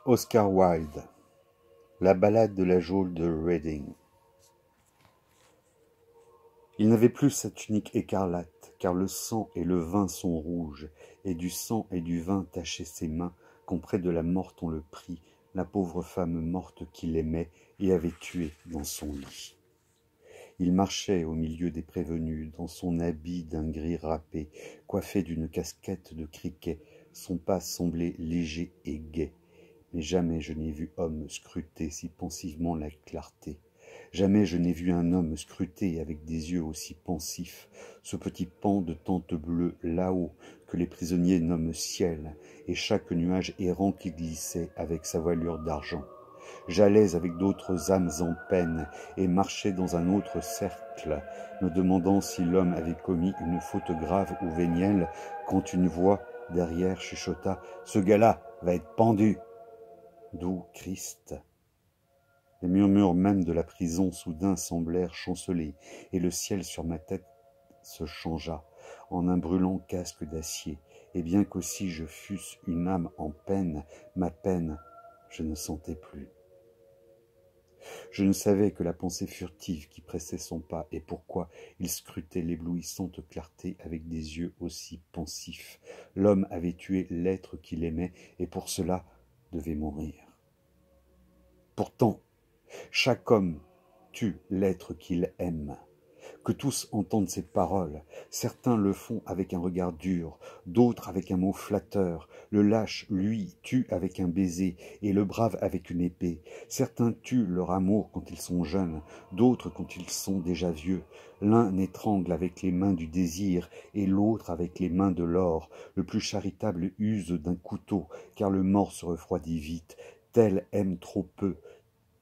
Oscar Wilde, la ballade de la geôle de Reading. Il n'avait plus sa tunique écarlate, car le sang et le vin sont rouges, et du sang et du vin tachaient ses mains, quand près de la morte on le prit, la pauvre femme morte qu'il aimait et avait tuée dans son lit. Il marchait au milieu des prévenus, dans son habit d'un gris râpé, coiffé d'une casquette de criquet, son pas semblait léger et gai. Mais jamais je n'ai vu homme scruter si pensivement la clarté. Jamais je n'ai vu un homme scruter avec des yeux aussi pensifs ce petit pan de tente bleue là-haut que les prisonniers nomment ciel, et chaque nuage errant qui glissait avec sa voilure d'argent. J'allais avec d'autres âmes en peine et marchais dans un autre cercle, me demandant si l'homme avait commis une faute grave ou vénielle, quand une voix derrière chuchota « Ce gars-là va être pendu !» D'où Christ. Les murmures même de la prison soudain semblèrent chanceler, et le ciel sur ma tête se changea en un brûlant casque d'acier, et bien qu'aussi je fusse une âme en peine, ma peine je ne sentais plus. Je ne savais que la pensée furtive qui pressait son pas et pourquoi il scrutait l'éblouissante clarté avec des yeux aussi pensifs. L'homme avait tué l'être qu'il aimait et pour cela devait mourir. Pourtant, chaque homme tue l'être qu'il aime. Que tous entendent ces paroles. Certains le font avec un regard dur, d'autres avec un mot flatteur. Le lâche, lui, tue avec un baiser, et le brave avec une épée. Certains tuent leur amour quand ils sont jeunes, d'autres quand ils sont déjà vieux. L'un étrangle avec les mains du désir, et l'autre avec les mains de l'or. Le plus charitable use d'un couteau, car le mort se refroidit vite. Tel aime trop peu,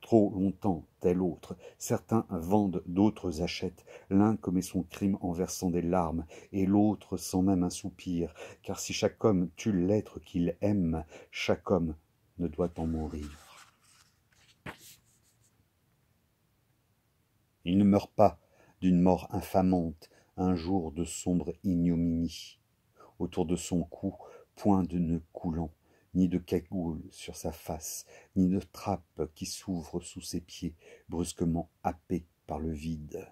trop longtemps, tel autre. Certains vendent, d'autres achètent. L'un commet son crime en versant des larmes, et l'autre sans même un soupir. Car si chaque homme tue l'être qu'il aime, chaque homme ne doit en mourir. Il ne meurt pas d'une mort infamante, un jour de sombre ignominie. Autour de son cou, point de nœud coulant, ni de cagoule sur sa face, ni de trappe qui s'ouvre sous ses pieds, brusquement happé par le vide.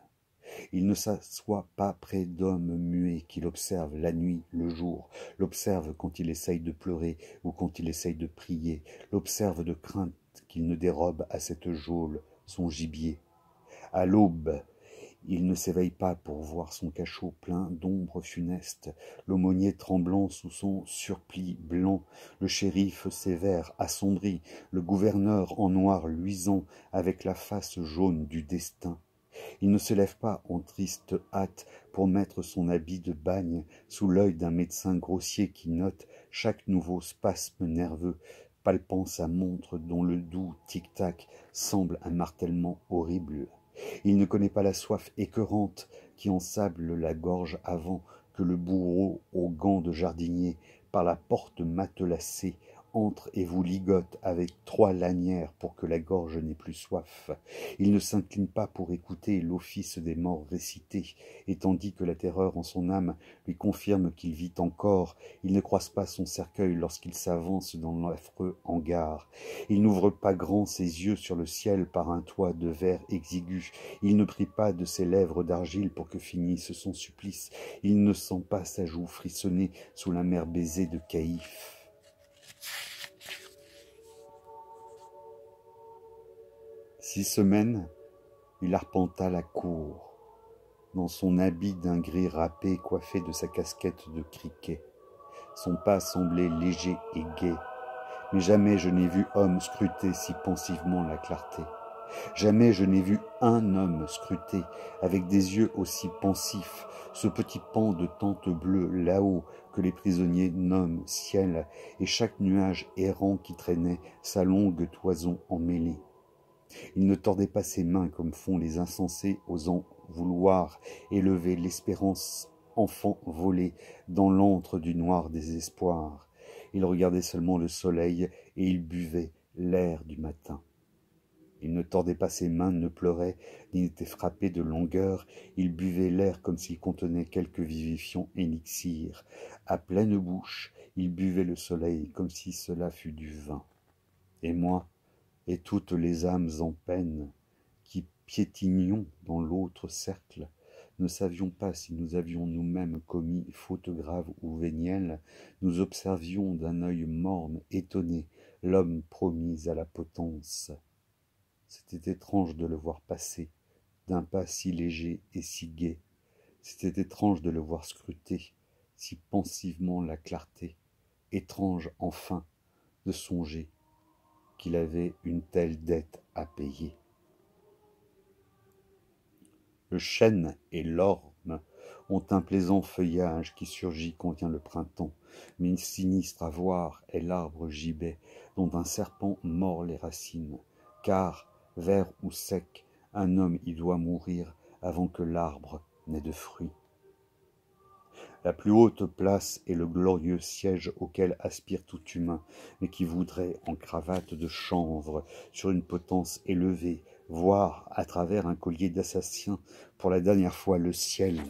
Il ne s'assoit pas près d'hommes muets qui l'observent la nuit, le jour, l'observent quand il essaye de pleurer ou quand il essaye de prier, l'observent de crainte qu'il ne dérobe à cette geôle son gibier. À l'aube, il ne s'éveille pas pour voir son cachot plein d'ombres funestes, l'aumônier tremblant sous son surplis blanc, le shérif sévère assombri, le gouverneur en noir luisant avec la face jaune du destin. Il ne se lève pas en triste hâte pour mettre son habit de bagne sous l'œil d'un médecin grossier qui note chaque nouveau spasme nerveux, palpant sa montre dont le doux tic-tac semble un martèlement horrible. Il ne connaît pas la soif écœurante qui ensable la gorge avant que le bourreau aux gants de jardinier, par la porte matelassée, entre et vous ligote avec 3 lanières pour que la gorge n'ait plus soif. Il ne s'incline pas pour écouter l'office des morts récité, et tandis que la terreur en son âme lui confirme qu'il vit encore, il ne croise pas son cercueil lorsqu'il s'avance dans l'affreux hangar. Il n'ouvre pas grand ses yeux sur le ciel par un toit de verre exigu. Il ne prie pas de ses lèvres d'argile pour que finisse son supplice. Il ne sent pas sa joue frissonner sous l'amer baiser de Caïphe. 6 semaines, il arpenta la cour, dans son habit d'un gris râpé coiffé de sa casquette de criquet. Son pas semblait léger et gai, mais jamais je n'ai vu homme scruter si pensivement la clarté. Jamais je n'ai vu un homme scruter, avec des yeux aussi pensifs, ce petit pan de tente bleue là-haut que les prisonniers nomment ciel, et chaque nuage errant qui traînait sa longue toison emmêlée. Il ne tordait pas ses mains comme font les insensés osant vouloir élever l'espérance enfant volée dans l'antre du noir désespoir. Il regardait seulement le soleil et il buvait l'air du matin. Il ne tordait pas ses mains, ne pleurait, ni n'était frappé de langueur. Il buvait l'air comme s'il contenait quelque vivifiant élixir. À pleine bouche, il buvait le soleil comme si cela fût du vin. et moi, et toutes les âmes en peine, qui piétinions dans l'autre cercle, ne savions pas si nous avions nous-mêmes commis faute grave ou vénielle, nous observions d'un œil morne, étonné, l'homme promis à la potence. C'était étrange de le voir passer, d'un pas si léger et si gai. C'était étrange de le voir scruter, si pensivement la clarté. Étrange, enfin, de songer qu'il avait une telle dette à payer. Le chêne et l'orme ont un plaisant feuillage qui surgit quand vient le printemps, mais sinistre à voir est l'arbre gibet dont un serpent mord les racines, car, vert ou sec, un homme y doit mourir avant que l'arbre n'ait de fruits. La plus haute place est le glorieux siège auquel aspire tout humain, mais qui voudrait, en cravate de chanvre, sur une potence élevée, voir, à travers un collier d'assassins, pour la dernière fois le ciel.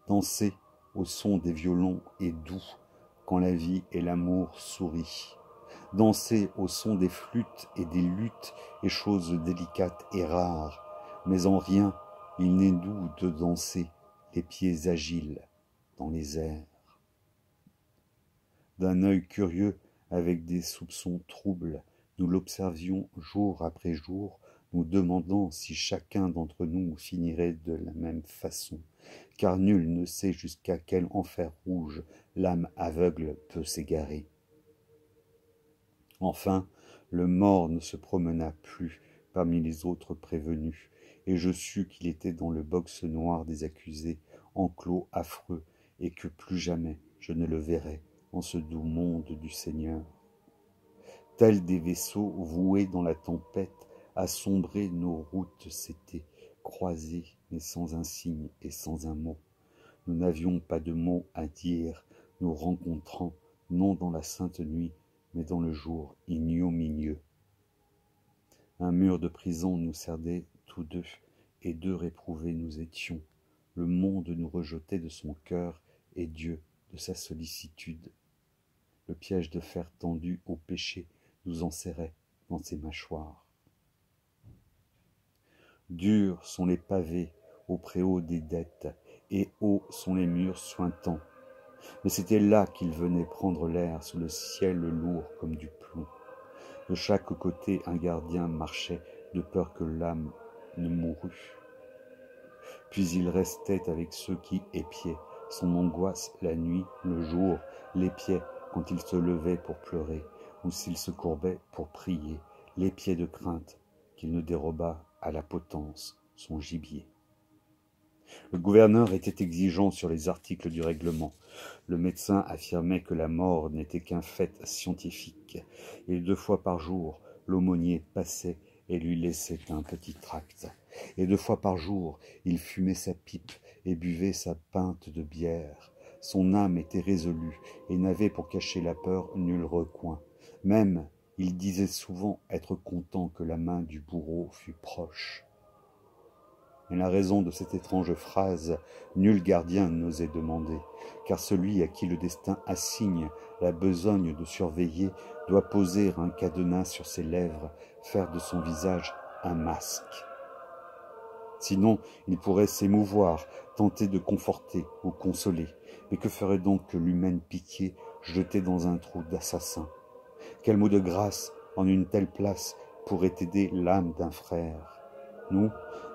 Danser au son des violons est doux, quand la vie et l'amour sourient. Danser au son des flûtes et des luttes est chose délicate et rare, mais en rien il n'est doux de danser, les pieds agiles dans les airs. D'un œil curieux, avec des soupçons troubles, nous l'observions jour après jour, nous demandant si chacun d'entre nous finirait de la même façon, car nul ne sait jusqu'à quel enfer rouge l'âme aveugle peut s'égarer. Enfin, le mort ne se promena plus parmi les autres prévenus, et je sus qu'il était dans le box noir des accusés, enclos affreux, et que plus jamais je ne le verrais en ce doux monde du Seigneur. Tels des vaisseaux voués dans la tempête, assombrés nos routes s'étaient croisées, mais sans un signe et sans un mot. Nous n'avions pas de mots à dire, nous rencontrant, non dans la sainte nuit, mais dans le jour ignominieux. Un mur de prison nous cerdait tous deux, et deux réprouvés nous étions. Le monde nous rejetait de son cœur, et Dieu de sa sollicitude. Le piège de fer tendu au péché nous enserrait dans ses mâchoires. Durs sont les pavés au préau des dettes, et hauts sont les murs suintants. Mais c'était là qu'il venait prendre l'air sous le ciel lourd comme du plomb. De chaque côté, un gardien marchait de peur que l'âme ne mourût. Puis il restait avec ceux qui épiaient son angoisse la nuit, le jour, l'épiaient quand il se levait pour pleurer, ou s'il se courbait pour prier, l'épiaient de crainte qu'il ne dérobât à la potence son gibier. Le gouverneur était exigeant sur les articles du règlement. Le médecin affirmait que la mort n'était qu'un fait scientifique, et 2 fois par jour, l'aumônier passait et lui laissait un petit tract. Et 2 fois par jour, il fumait sa pipe et buvait sa pinte de bière. Son âme était résolue et n'avait pour cacher la peur nul recoin. Même, il disait souvent être content que la main du bourreau fût proche. Mais la raison de cette étrange phrase, nul gardien n'osait demander, car celui à qui le destin assigne la besogne de surveiller doit poser un cadenas sur ses lèvres, faire de son visage un masque. Sinon, il pourrait s'émouvoir, tenter de conforter ou consoler. Mais que ferait donc l'humaine pitié jetée dans un trou d'assassin? Quel mot de grâce en une telle place pourrait aider l'âme d'un frère? Nous,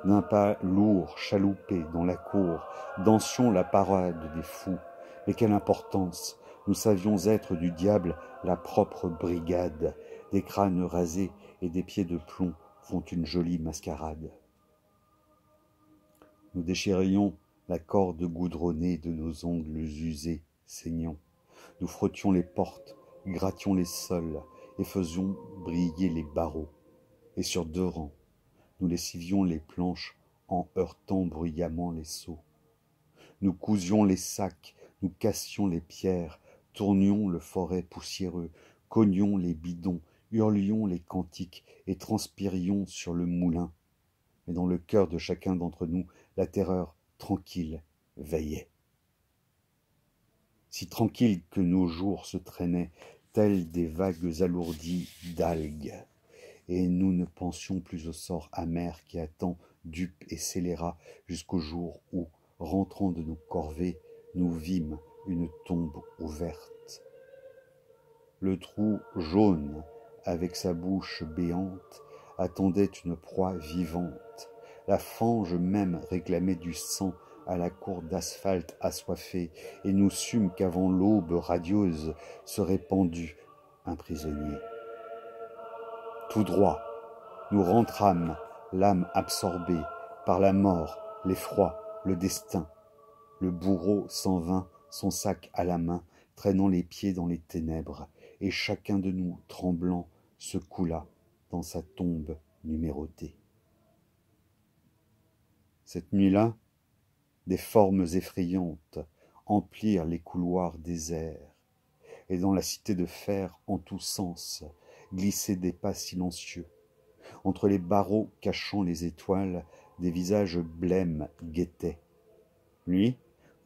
d'un pas lourd, chaloupé dans la cour, dansions la parade des fous. Mais quelle importance! Nous savions être du diable la propre brigade. Des crânes rasés et des pieds de plomb font une jolie mascarade. Nous déchirions la corde goudronnée de nos ongles usés, saignants. Nous frottions les portes, grattions les sols et faisions briller les barreaux. Et sur 2 rangs, nous lessivions les planches en heurtant bruyamment les seaux. Nous cousions les sacs, nous cassions les pierres, tournions le forêt poussiéreux, cognions les bidons, hurlions les cantiques et transpirions sur le moulin. Mais dans le cœur de chacun d'entre nous, la terreur tranquille veillait. Si tranquille que nos jours se traînaient, tels des vagues alourdies d'algues. Et nous ne pensions plus au sort amer qui attend dupes et scélérats jusqu'au jour où, rentrant de nos corvées, nous vîmes une tombe ouverte. Le trou jaune, avec sa bouche béante, attendait une proie vivante. La fange même réclamait du sang à la cour d'asphalte assoiffée, et nous sûmes qu'avant l'aube radieuse serait pendu un prisonnier. Tout droit, nous rentrâmes, l'âme absorbée par la mort, l'effroi, le destin. Le bourreau s'en vint, son sac à la main, traînant les pieds dans les ténèbres, et chacun de nous, tremblant, se coula dans sa tombe numérotée. Cette nuit-là, des formes effrayantes emplirent les couloirs déserts, et dans la cité de fer, en tous sens, glissaient des pas silencieux. Entre les barreaux cachant les étoiles, des visages blêmes guettaient. Lui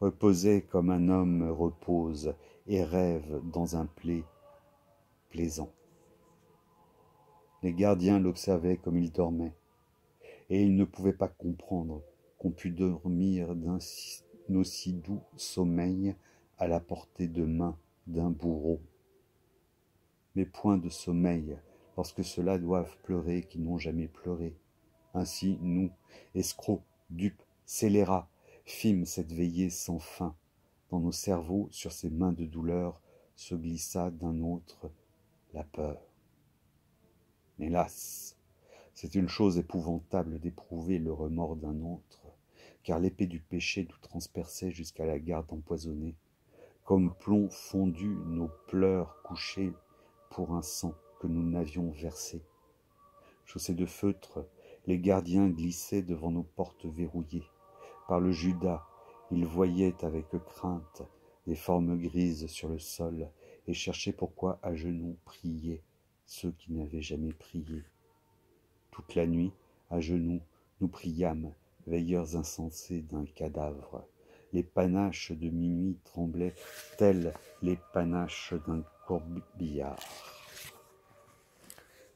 reposait comme un homme repose et rêve dans un plaisant. Les gardiens l'observaient comme il dormait, et ils ne pouvaient pas comprendre qu'on pût dormir d'un aussi doux sommeil à la portée de main d'un bourreau. Mais point de sommeil, lorsque ceux-là doivent pleurer qui n'ont jamais pleuré. Ainsi, nous, escrocs, dupes, scélérats, fîmes cette veillée sans fin. Dans nos cerveaux, sur ces mains de douleur, se glissa d'un autre la peur. Hélas, c'est une chose épouvantable d'éprouver le remords d'un autre, car l'épée du péché nous transperçait jusqu'à la garde empoisonnée, comme plomb fondu nos pleurs couchés pour un sang que nous n'avions versé. Chaussés de feutre, les gardiens glissaient devant nos portes verrouillées. Par le Judas, ils voyaient avec crainte des formes grises sur le sol et cherchaient pourquoi à genoux priaient ceux qui n'avaient jamais prié. Toute la nuit, à genoux, nous priâmes, veilleurs insensés d'un cadavre. Les panaches de minuit tremblaient tels les panaches d'un corbillard.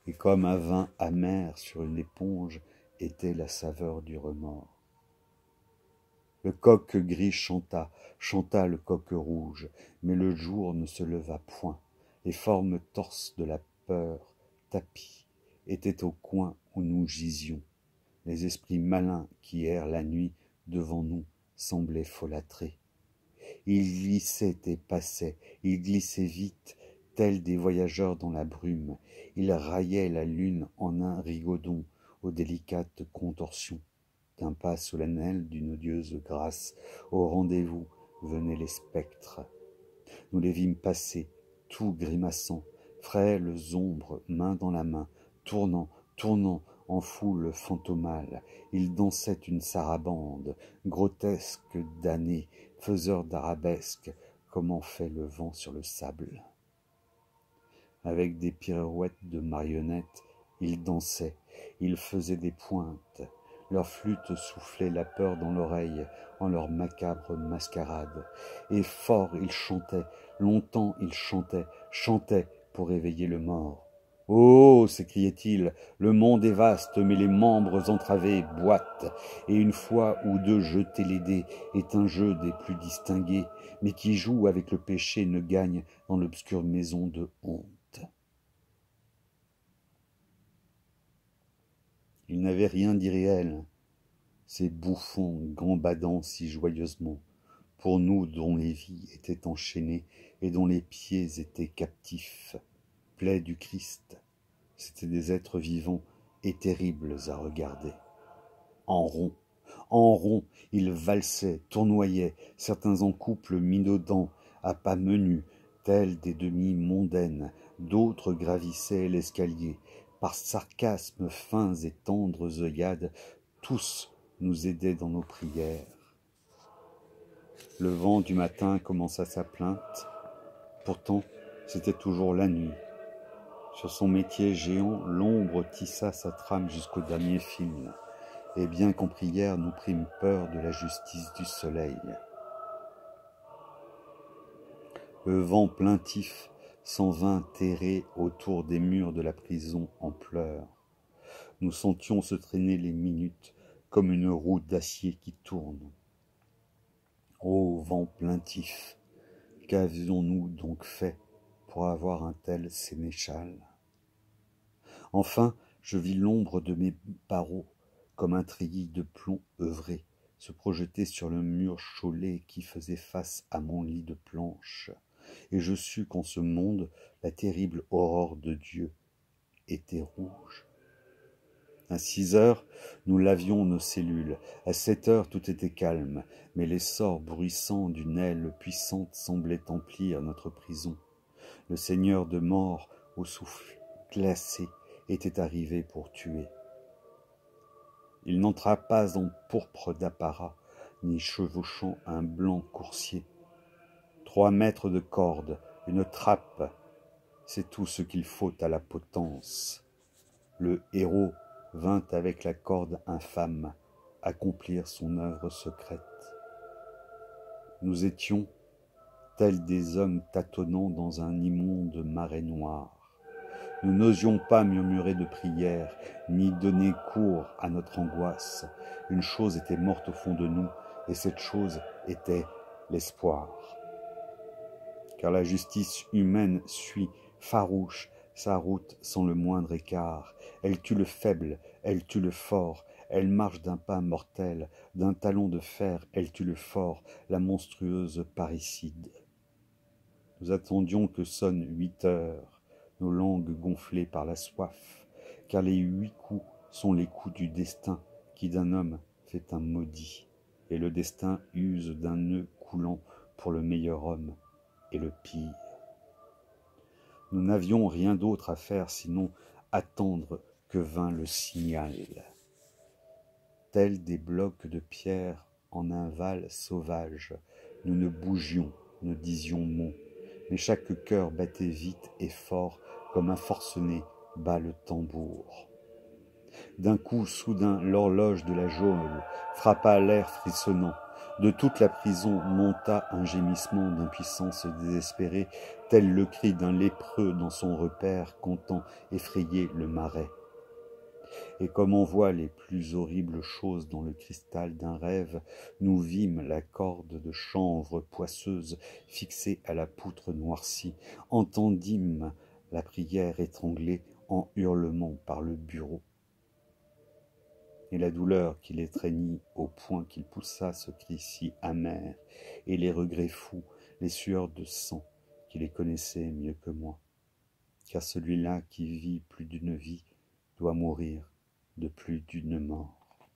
Et comme un vin amer sur une éponge était la saveur du remords. Le coq gris chanta, chanta le coq rouge, mais le jour ne se leva point. Les formes torses de la peur, tapis, étaient au coin où nous gisions. Les esprits malins qui errent la nuit devant nous semblaient folâtrer. Ils glissaient et passaient, ils glissaient vite, tels des voyageurs dans la brume. Ils raillaient la lune en un rigodon aux délicates contorsions. D'un pas solennel, d'une odieuse grâce, au rendez-vous venaient les spectres. Nous les vîmes passer, tout grimaçant, frêles ombres, main dans la main, tournant, tournant en foule fantomale. Ils dansaient une sarabande, grotesque damnés, faiseurs d'arabesques, comme en fait le vent sur le sable. Avec des pirouettes de marionnettes, ils dansaient, ils faisaient des pointes. Leurs flûtes soufflaient la peur dans l'oreille en leur macabre mascarade. Et fort ils chantaient, longtemps ils chantaient, chantaient pour éveiller le mort. « Oh !» s'écriait-il, « le monde est vaste, mais les membres entravés boitent, et une fois ou deux jeter les dés est un jeu des plus distingués, mais qui joue avec le péché ne gagne dans l'obscure maison de honte. » Ils n'avaient rien d'irréel, ces bouffons gambadant si joyeusement, pour nous dont les vies étaient enchaînées et dont les pieds étaient captifs, plaies du Christ. C'étaient des êtres vivants et terribles à regarder. En rond, ils valsaient, tournoyaient, certains en couples minaudants, à pas menus, tels des demi-mondaines, d'autres gravissaient l'escalier. Par sarcasmes fins et tendres œillades, tous nous aidaient dans nos prières. Le vent du matin commença sa plainte. Pourtant, c'était toujours la nuit. Sur son métier géant, l'ombre tissa sa trame jusqu'au dernier fil. Et bien qu'en prière, nous prîmes peur de la justice du soleil. Le vent plaintif s'en vint terrer autour des murs de la prison en pleurs. Nous sentions se traîner les minutes comme une roue d'acier qui tourne. Ô vent plaintif, qu'avions-nous donc fait pour avoir un tel sénéchal? Enfin, je vis l'ombre de mes barreaux, comme un treillis de plomb œuvré, se projeter sur le mur chaulé qui faisait face à mon lit de planches, et je sus qu'en ce monde, la terrible aurore de Dieu était rouge. À 6 heures, nous lavions nos cellules. À 7 heures, tout était calme, mais l'essor bruissant d'une aile puissante semblait emplir notre prison. Le seigneur de mort, au souffle glacé, était arrivé pour tuer. Il n'entra pas en pourpre d'apparat, ni chevauchant un blanc coursier. 3 mètres de corde, une trappe, c'est tout ce qu'il faut à la potence. Le héros vint avec la corde infâme accomplir son œuvre secrète. Nous étions tels des hommes tâtonnant dans un immonde marais noir. Nous n'osions pas murmurer de prières, ni donner cours à notre angoisse. Une chose était morte au fond de nous, et cette chose était l'espoir. Car la justice humaine suit, farouche, sa route sans le moindre écart. Elle tue le faible, elle tue le fort, elle marche d'un pas mortel, d'un talon de fer, elle tue le fort, la monstrueuse parricide. Nous attendions que sonnent 8 heures, nos langues gonflées par la soif, car les 8 coups sont les coups du destin qui d'un homme fait un maudit, et le destin use d'un nœud coulant pour le meilleur homme et le pire. Nous n'avions rien d'autre à faire sinon attendre que vint le signal. Tels des blocs de pierre en un val sauvage, nous ne bougions, ne disions mot, mais chaque cœur battait vite et fort comme un forcené bat le tambour. D'un coup soudain, l'horloge de la geôle frappa l'air frissonnant. De toute la prison monta un gémissement d'impuissance désespérée, tel le cri d'un lépreux dans son repère, comptant effrayer le marais. Et comme on voit les plus horribles choses dans le cristal d'un rêve, nous vîmes la corde de chanvre poisseuse fixée à la poutre noircie, entendîmes la prière étranglée en hurlements par le bureau. Et la douleur qui l'étreignit au point qu'il poussa ce cri si amer, et les regrets fous, les sueurs de sang, qui les connaissait mieux que moi. Car celui-là qui vit plus d'une vie doit mourir de plus d'une mort.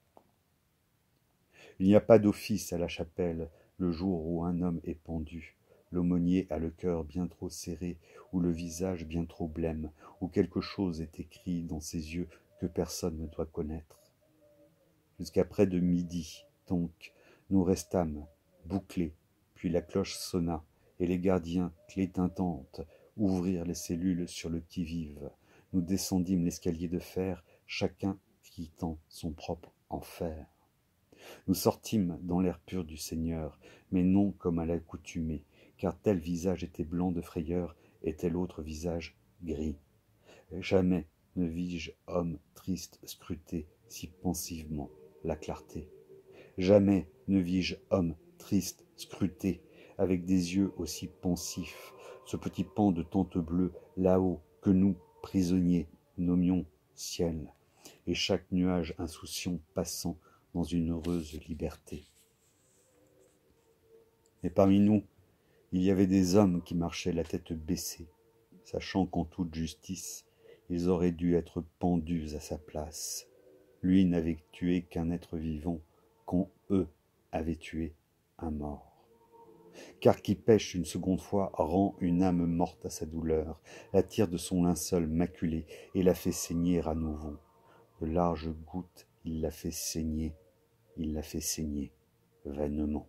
Il n'y a pas d'office à la chapelle le jour où un homme est pendu. L'aumônier a le cœur bien trop serré, ou le visage bien trop blême, ou quelque chose est écrit dans ses yeux que personne ne doit connaître. Jusqu'à près de midi, donc, nous restâmes, bouclés, puis la cloche sonna, et les gardiens, clés tintantes, ouvrirent les cellules sur le qui-vive. Nous descendîmes l'escalier de fer, chacun quittant son propre enfer. Nous sortîmes dans l'air pur du Seigneur, mais non comme à l'accoutumée, car tel visage était blanc de frayeur, et tel autre visage gris. Jamais ne vis-je homme triste scruter si pensivement la clarté. Jamais ne vis-je homme triste scruter avec des yeux aussi pensifs ce petit pan de tente bleue là-haut que nous, prisonniers, nommions ciel, et chaque nuage insouciant passant dans une heureuse liberté. Et parmi nous, il y avait des hommes qui marchaient la tête baissée, sachant qu'en toute justice, ils auraient dû être pendus à sa place. Lui n'avait tué qu'un être vivant, quand eux avaient tué un mort. Car qui pêche une seconde fois rend une âme morte à sa douleur, la tire de son linceul maculé et la fait saigner à nouveau. De larges gouttes, il la fait saigner vainement.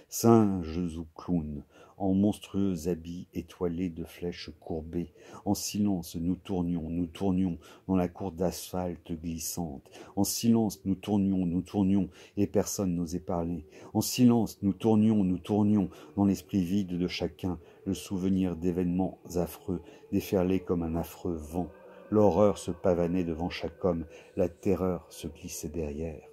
Singes ou clowns, en monstrueux habits étoilés de flèches courbées, en silence nous tournions dans la cour d'asphalte glissante. En silence nous tournions, et personne n'osait parler. En silence nous tournions dans l'esprit vide de chacun, le souvenir d'événements affreux déferlait comme un affreux vent. L'horreur se pavanait devant chaque homme, la terreur se glissait derrière.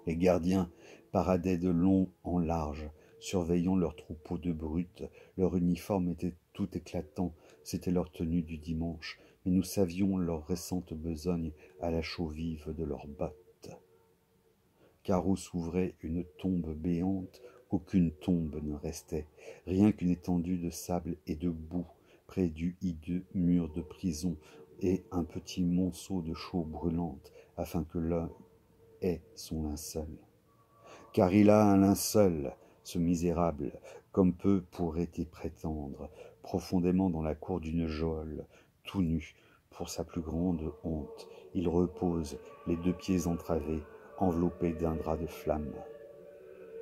Les gardiens paradaient de long en large, surveillant leurs troupeaux de brutes. Leur uniforme était tout éclatant, c'était leur tenue du dimanche, mais nous savions leur récente besogne à la chaux vive de leurs bottes. Car où s'ouvrait une tombe béante, aucune tombe ne restait, rien qu'une étendue de sable et de boue près du hideux mur de prison et un petit monceau de chaux brûlante, afin que l'homme ait son linceul. Car il a un linceul, ce misérable, comme peu pourrait y prétendre, profondément dans la cour d'une geôle, tout nu, pour sa plus grande honte, il repose, les deux pieds entravés, enveloppé d'un drap de flamme.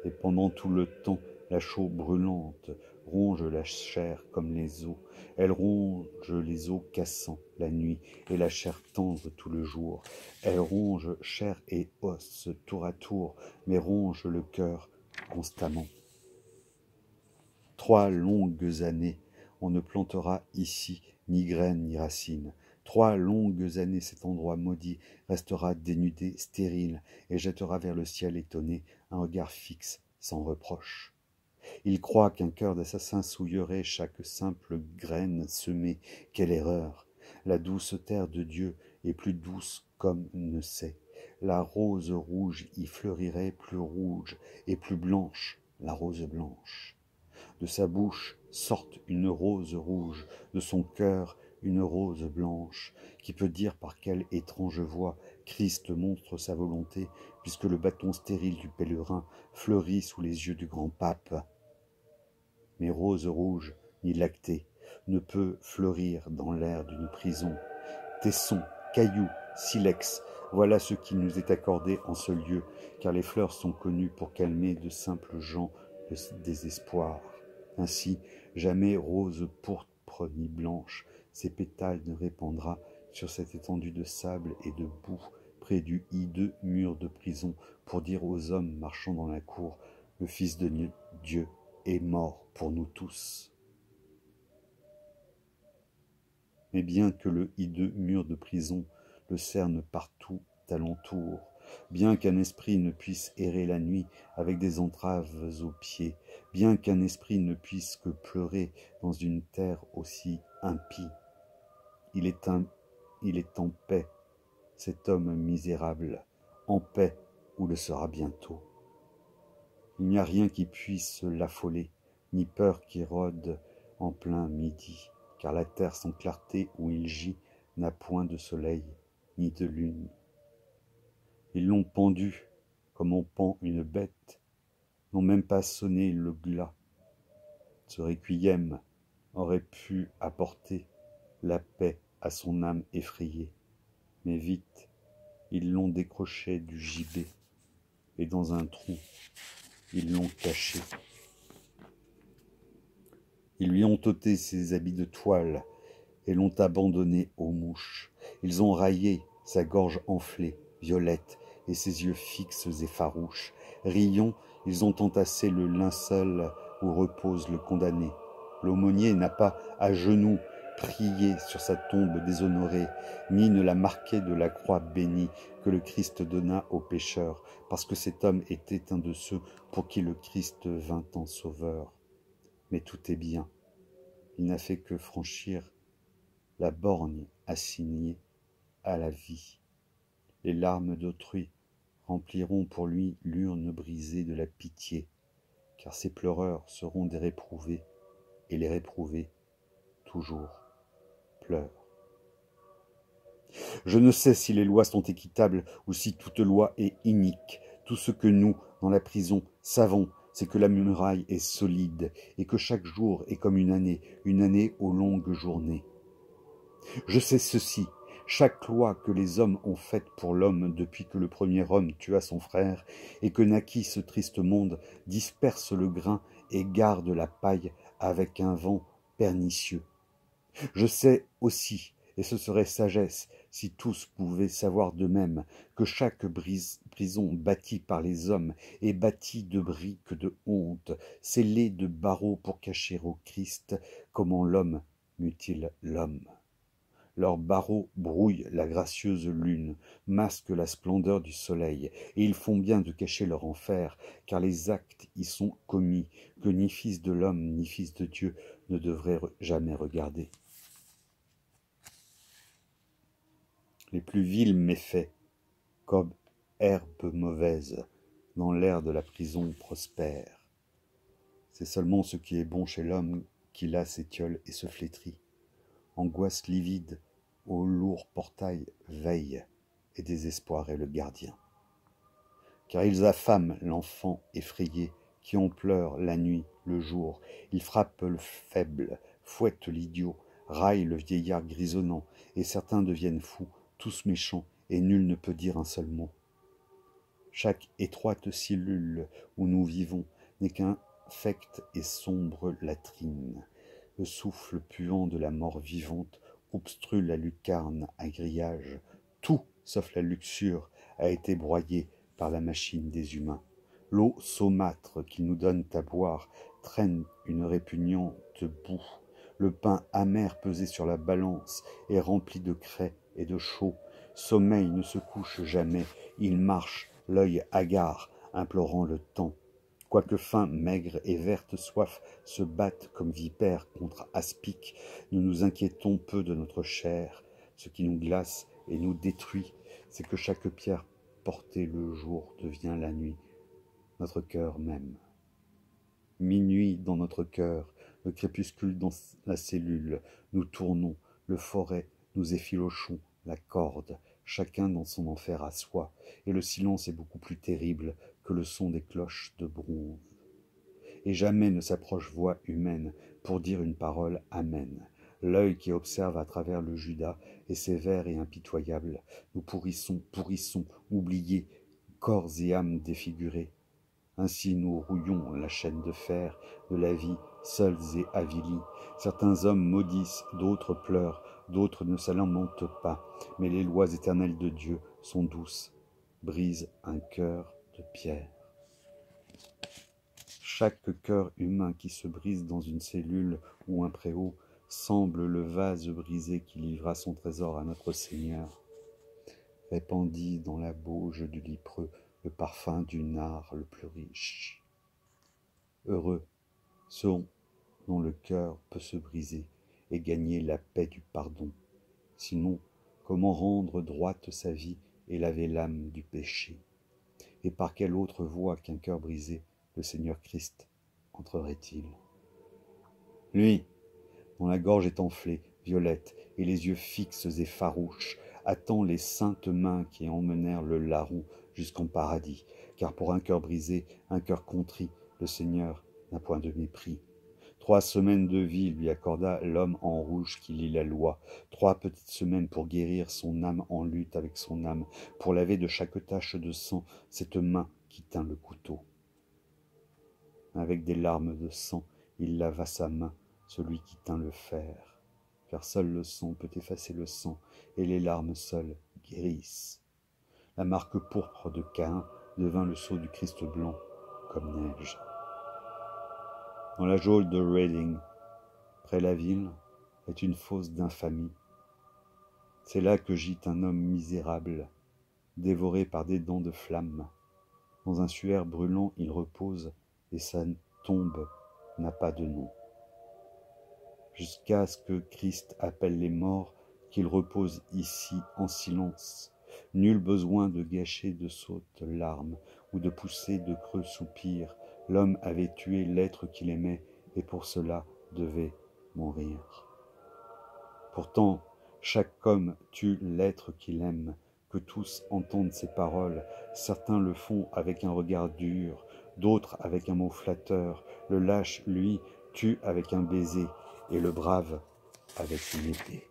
Et pendant tout le temps, la chaux brûlante ronge la chair comme les os. Elle ronge les os cassants la nuit et la chair tendre tout le jour. Elle ronge chair et os tour à tour, mais ronge le cœur constamment. 3 longues années, on ne plantera ici ni graines ni racines. 3 longues années, cet endroit maudit restera dénudé, stérile, et jettera vers le ciel étonné un regard fixe, sans reproche. Il croit qu'un cœur d'assassin souillerait chaque simple graine semée. Quelle erreur! La douce terre de Dieu est plus douce comme ne sait. La rose rouge y fleurirait plus rouge, et plus blanche la rose blanche. De sa bouche sorte une rose rouge, de son cœur une rose blanche. Qui peut dire par quelle étrange voie Christ montre sa volonté, puisque le bâton stérile du pèlerin fleurit sous les yeux du grand pape. Mais rose rouge, ni lactée, ne peut fleurir dans l'air d'une prison. Tessons, cailloux, silex, voilà ce qui nous est accordé en ce lieu, car les fleurs sont connues pour calmer de simples gens le désespoir. Ainsi, jamais rose pourpre ni blanche, ses pétales ne répandra sur cette étendue de sable et de boue, près du hideux mur de prison, pour dire aux hommes marchant dans la cour, le Fils de Dieu est mort pour nous tous. Mais bien que le hideux mur de prison le cerne partout alentour, bien qu'un esprit ne puisse errer la nuit avec des entraves aux pieds, bien qu'un esprit ne puisse que pleurer dans une terre aussi impie, il est en paix, cet homme misérable, en paix ou le sera bientôt. Il n'y a rien qui puisse l'affoler, ni peur qui rôde en plein midi, car la terre sans clarté où il gît n'a point de soleil ni de lune. Ils l'ont pendu comme on pend une bête, n'ont même pas sonné le glas. Ce requiem aurait pu apporter la paix à son âme effrayée, mais vite ils l'ont décroché du gibet, et dans un trou ils l'ont caché. Ils lui ont ôté ses habits de toile et l'ont abandonné aux mouches. Ils ont raillé sa gorge enflée, violette, et ses yeux fixes et farouches. Riant, ils ont entassé le linceul où repose le condamné. L'aumônier n'a pas à genoux prié sur sa tombe déshonorée, ni ne l'a marqué de la croix bénie que le Christ donna aux pécheurs, parce que cet homme était un de ceux pour qui le Christ vint en sauveur. Mais tout est bien. Il n'a fait que franchir la borgne assignée à la vie. Les larmes d'autrui rempliront pour lui l'urne brisée de la pitié, car ces pleureurs seront des réprouvés, et les réprouvés, toujours, pleurent. Je ne sais si les lois sont équitables ou si toute loi est inique. Tout ce que nous, dans la prison, savons, c'est que la muraille est solide et que chaque jour est comme une année aux longues journées. Je sais ceci, chaque loi que les hommes ont faite pour l'homme depuis que le premier homme tua son frère et que naquit ce triste monde disperse le grain et garde la paille avec un vent pernicieux. Je sais aussi, et ce serait sagesse, Si tous pouvaient savoir d'eux-mêmes que chaque prison bâtie par les hommes est bâtie de briques de honte, scellée de barreaux pour cacher au Christ, comment l'homme mutile l'homme. Leurs barreaux brouillent la gracieuse lune, masquent la splendeur du soleil, et ils font bien de cacher leur enfer, car les actes y sont commis, que ni fils de l'homme ni fils de Dieu ne devraient jamais regarder. Les plus vils méfaits, comme herbe mauvaise, dans l'air de la prison prospère. C'est seulement ce qui est bon chez l'homme qui là s'étiole et se flétrit. Angoisse livide, au lourd portail veille, et désespoir est le gardien. Car ils affament l'enfant effrayé, qui en pleure la nuit, le jour. Ils frappent le faible, fouettent l'idiot, raillent le vieillard grisonnant, et certains deviennent fous, tous méchants, et nul ne peut dire un seul mot. Chaque étroite cellule où nous vivons n'est qu'infecte et sombre latrine. Le souffle puant de la mort vivante obstrue la lucarne à grillage. Tout, sauf la luxure, a été broyé par la machine des humains. L'eau saumâtre qu'ils nous donnent à boire traîne une répugnante boue. Le pain amer pesé sur la balance est rempli de craie et de chaux. Sommeil ne se couche jamais, il marche, l'œil hagard, implorant le temps. Quoique faim, maigre et verte soif se battent comme vipères contre aspic, nous nous inquiétons peu de notre chair. Ce qui nous glace et nous détruit, c'est que chaque pierre portée le jour devient la nuit, notre cœur même. Minuit dans notre cœur, le crépuscule dans la cellule, nous tournons, le forêt, nous effilochons, la corde, chacun dans son enfer à soi, et le silence est beaucoup plus terrible que le son des cloches de bronze. Et jamais ne s'approche voix humaine pour dire une parole amen. L'œil qui observe à travers le Judas est sévère et impitoyable. Nous pourrissons, oubliés, corps et âmes défigurés. Ainsi nous rouillons la chaîne de fer de la vie, seuls et avilis. Certains hommes maudissent, d'autres pleurent, d'autres ne se lamentent pas. Mais les lois éternelles de Dieu sont douces, brisent un cœur de pierre. Chaque cœur humain qui se brise dans une cellule ou un préau semble le vase brisé qui livra son trésor à notre Seigneur. Répandit dans la bauge du lépreux le parfum du nard le plus riche. Heureux ceux dont le cœur peut se briser et gagner la paix du pardon. Sinon, comment rendre droite sa vie et laver l'âme du péché? Et par quelle autre voie qu'un cœur brisé le Seigneur Christ entrerait-il? Lui, dont la gorge est enflée, violette, et les yeux fixes et farouches, attend les saintes mains qui emmenèrent le larron jusqu'en paradis, car pour un cœur brisé, un cœur contrit, le Seigneur n'a point de mépris. 3 semaines de vie lui accorda l'homme en rouge qui lit la loi, 3 petites semaines pour guérir son âme en lutte avec son âme, pour laver de chaque tache de sang cette main qui tint le couteau. Avec des larmes de sang, il lava sa main, celui qui tint le fer, car seul le sang peut effacer le sang, et les larmes seules guérissent. La marque pourpre de Caïn devint le sceau du Christ blanc, comme neige. Dans la geôle de Reading, près la ville, est une fosse d'infamie. C'est là que gît un homme misérable, dévoré par des dents de flamme. Dans un suaire brûlant, il repose, et sa tombe n'a pas de nom. Jusqu'à ce que Christ appelle les morts, qu'ils reposent ici en silence. Nul besoin de gâcher de sottes larmes ou de pousser de creux soupirs. L'homme avait tué l'être qu'il aimait et pour cela devait mourir. Pourtant, chaque homme tue l'être qu'il aime, que tous entendent ses paroles. Certains le font avec un regard dur, d'autres avec un mot flatteur. Le lâche, lui, tue avec un baiser, et le brave avec une épée.